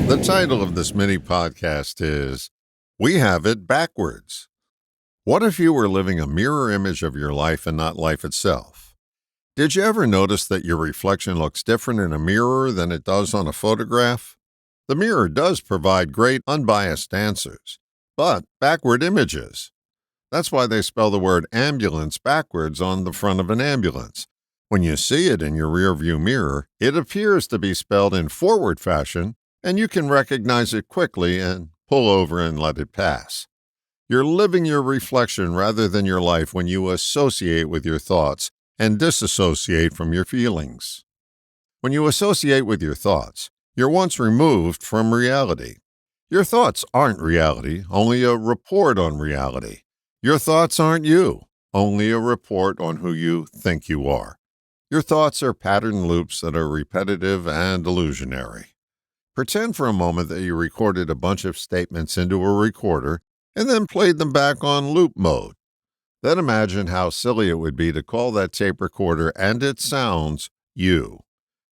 The title of this mini podcast is We Have It Backwards. What if you were living a mirror image of your life and not life itself? Did you ever notice that your reflection looks different in a mirror than it does on a photograph? The mirror does provide great unbiased answers, but backward images. That's why they spell the word ambulance backwards on the front of an ambulance. When you see it in your rearview mirror, it appears to be spelled in forward fashion, and you can recognize it quickly and pull over and let it pass. You're living your reflection rather than your life when you associate with your thoughts and disassociate from your feelings. When you associate with your thoughts, you're once removed from reality. Your thoughts aren't reality, only a report on reality. Your thoughts aren't you, only a report on who you think you are. Your thoughts are pattern loops that are repetitive and illusionary. Pretend for a moment that you recorded a bunch of statements into a recorder and then played them back on loop mode. Then imagine how silly it would be to call that tape recorder and its sounds you.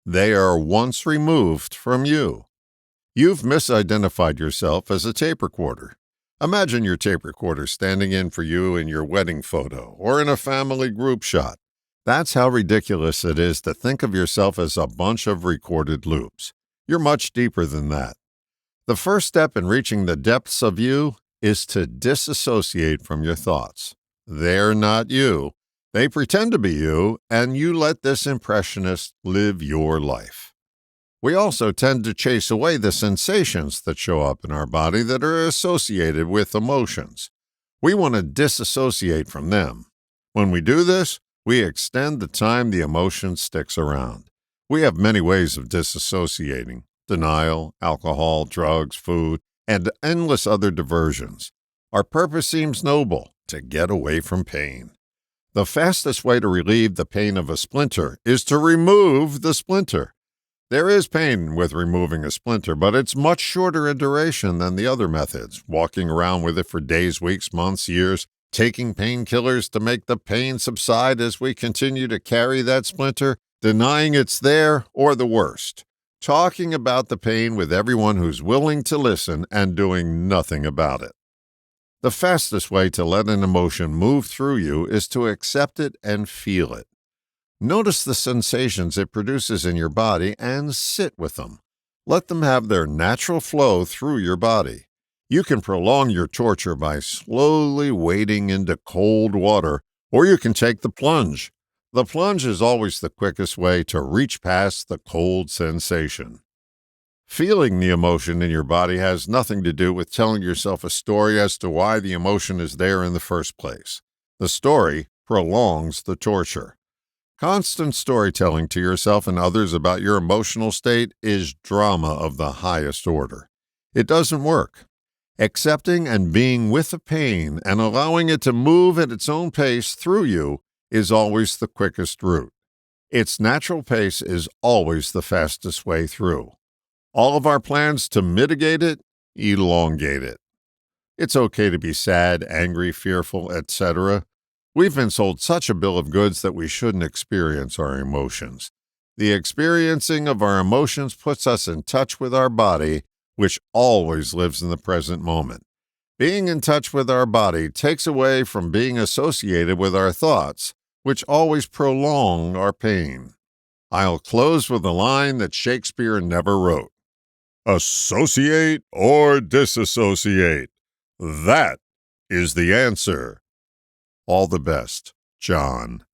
They are once removed from you. You've misidentified yourself as a tape recorder. Imagine your tape recorder standing in for you in your wedding photo or in a family group shot. That's how ridiculous it is to think of yourself as a bunch of recorded loops. You're much deeper than that. The first step in reaching the depths of you is to disassociate from your thoughts. They're not you. They pretend to be you, and you let this impressionist live your life. We also tend to chase away the sensations that show up in our body that are associated with emotions. We want to disassociate from them. When we do this, we extend the time the emotion sticks around. We have many ways of disassociating: denial, alcohol, drugs, food, and endless other diversions. Our purpose seems noble: to get away from pain. The fastest way to relieve the pain of a splinter is to remove the splinter. There is pain with removing a splinter, but it's much shorter in duration than the other methods, walking around with it for days, weeks, months, years, taking painkillers to make the pain subside as we continue to carry that splinter, denying it's there, or the worst, talking about the pain with everyone who's willing to listen and doing nothing about it. The fastest way to let an emotion move through you is to accept it and feel it. Notice the sensations it produces in your body and sit with them. Let them have their natural flow through your body. You can prolong your torture by slowly wading into cold water, or you can take the plunge. The plunge is always the quickest way to reach past the cold sensation. Feeling the emotion in your body has nothing to do with telling yourself a story as to why the emotion is there in the first place. The story prolongs the torture. Constant storytelling to yourself and others about your emotional state is drama of the highest order. It doesn't work. Accepting and being with the pain and allowing it to move at its own pace through you is always the quickest route. Its natural pace is always the fastest way through. All of our plans to mitigate it elongate it. It's okay to be sad, angry, fearful, etc. We've been sold such a bill of goods that we shouldn't experience our emotions. The experiencing of our emotions puts us in touch with our body, which always lives in the present moment. Being in touch with our body takes away from being associated with our thoughts, which always prolong our pain. I'll close with a line that Shakespeare never wrote. Associate or disassociate? That is the answer. All the best, John.